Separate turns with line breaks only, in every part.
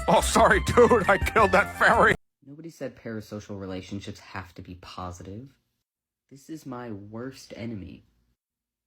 Oh, sorry, dude. I killed that fairy.
Nobody said parasocial relationships have to be positive. This is my worst enemy.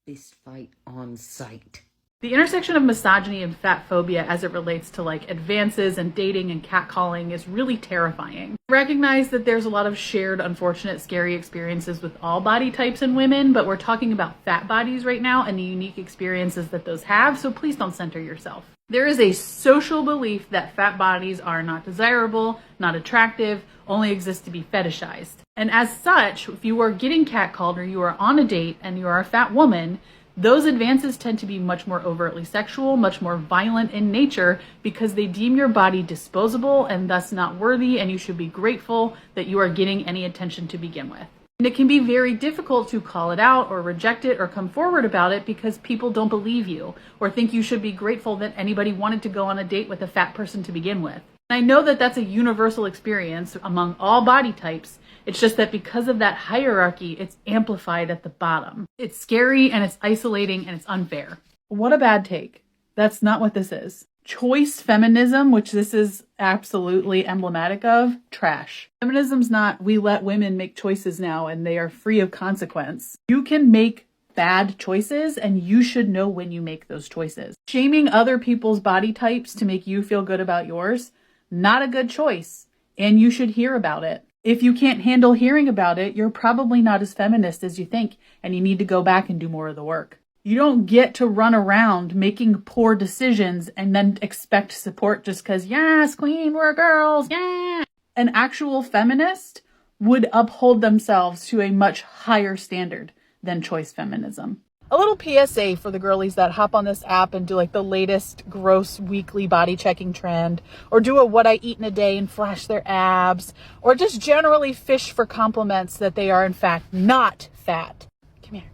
Fist fight on sight.
The intersection of misogyny and fat phobia as it relates to like advances and dating and catcalling is really terrifying. Recognize that there's a lot of shared, unfortunate, scary experiences with all body types in women, but we're talking about fat bodies right now and the unique experiences that those have, so please don't center yourself. There is a social belief that fat bodies are not desirable, not attractive, only exist to be fetishized. And as such, if you are getting catcalled or you are on a date and you are a fat woman, those advances tend to be much more overtly sexual, much more violent in nature, because they deem your body disposable and thus not worthy, and you should be grateful that you are getting any attention to begin with. And it can be very difficult to call it out or reject it or come forward about it because people don't believe you or think you should be grateful that anybody wanted to go on a date with a fat person to begin with. And I know that that's a universal experience among all body types. It's just that because of that hierarchy, it's amplified at the bottom. It's scary and it's isolating and it's unfair. What a bad take. That's not what this is. Choice feminism, which this is absolutely emblematic of, trash. Feminism's not, we let women make choices now and they are free of consequence. You can make bad choices and you should know when you make those choices. Shaming other people's body types to make you feel good about yours, not a good choice. And you should hear about it. If you can't handle hearing about it, you're probably not as feminist as you think, and you need to go back and do more of the work. You don't get to run around making poor decisions and then expect support just because, yes, queen, we're girls, yeah. An actual feminist would uphold themselves to a much higher standard than choice feminism. A little PSA for the girlies that hop on this app and do like the latest gross weekly body checking trend, or do a what I eat in a day and flash their abs, or just generally fish for compliments that they are in fact not fat. Come here.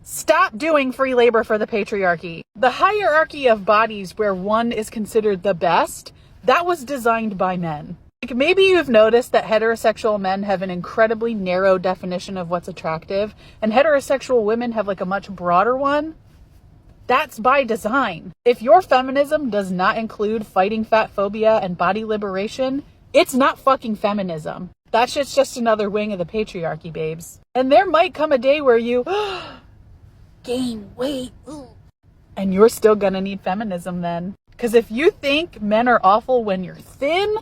Stop doing free labor for the patriarchy. The hierarchy of bodies where one is considered the best, that was designed by men. Like maybe you've noticed that heterosexual men have an incredibly narrow definition of what's attractive, and heterosexual women have like a much broader one. That's by design. If your feminism does not include fighting fat phobia and body liberation, it's not fucking feminism. That shit's just another wing of the patriarchy, babes. And there might come a day where you gain weight, and you're still gonna need feminism then. Because if you think men are awful when you're thin,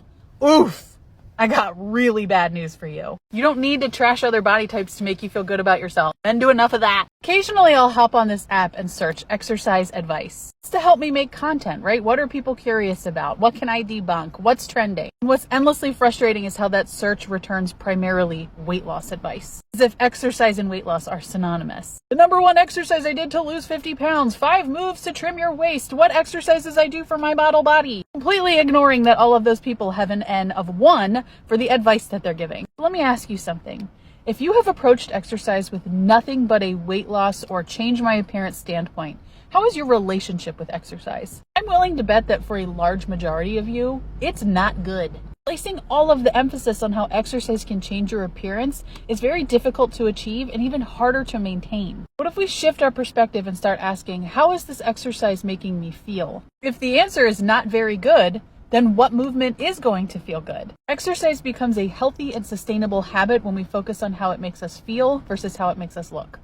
oof, I got really bad news for you. You don't need to trash other body types to make you feel good about yourself. Men do enough of that. Occasionally I'll hop on this app and search exercise advice. It's to help me make content, right? What are people curious about? What can I debunk? What's trending? And what's endlessly frustrating is how that search returns primarily weight loss advice, as if exercise and weight loss are synonymous. The number one exercise I did to lose 50 pounds, 5 moves to trim your waist, what exercises I do for my model body. Completely ignoring that all of those people have an N of 1 for the advice that they're giving. Let me ask you something. If you have approached exercise with nothing but a weight loss or change my appearance standpoint, how is your relationship with exercise? I'm willing to bet that for a large majority of you, it's not good. Placing all of the emphasis on how exercise can change your appearance is very difficult to achieve and even harder to maintain. What if we shift our perspective and start asking, how is this exercise making me feel? If the answer is not very good, then what movement is going to feel good? Exercise becomes a healthy and sustainable habit when we focus on how it makes us feel versus how it makes us look.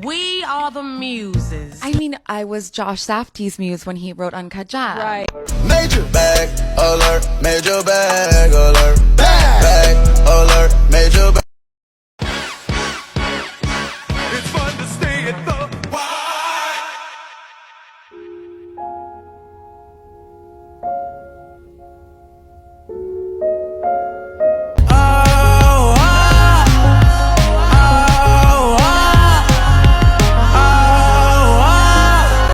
We are the muses.
I mean, I was Josh Safdie's muse when he wrote Uncut Gems.
Right.
Major bag alert, major bag alert.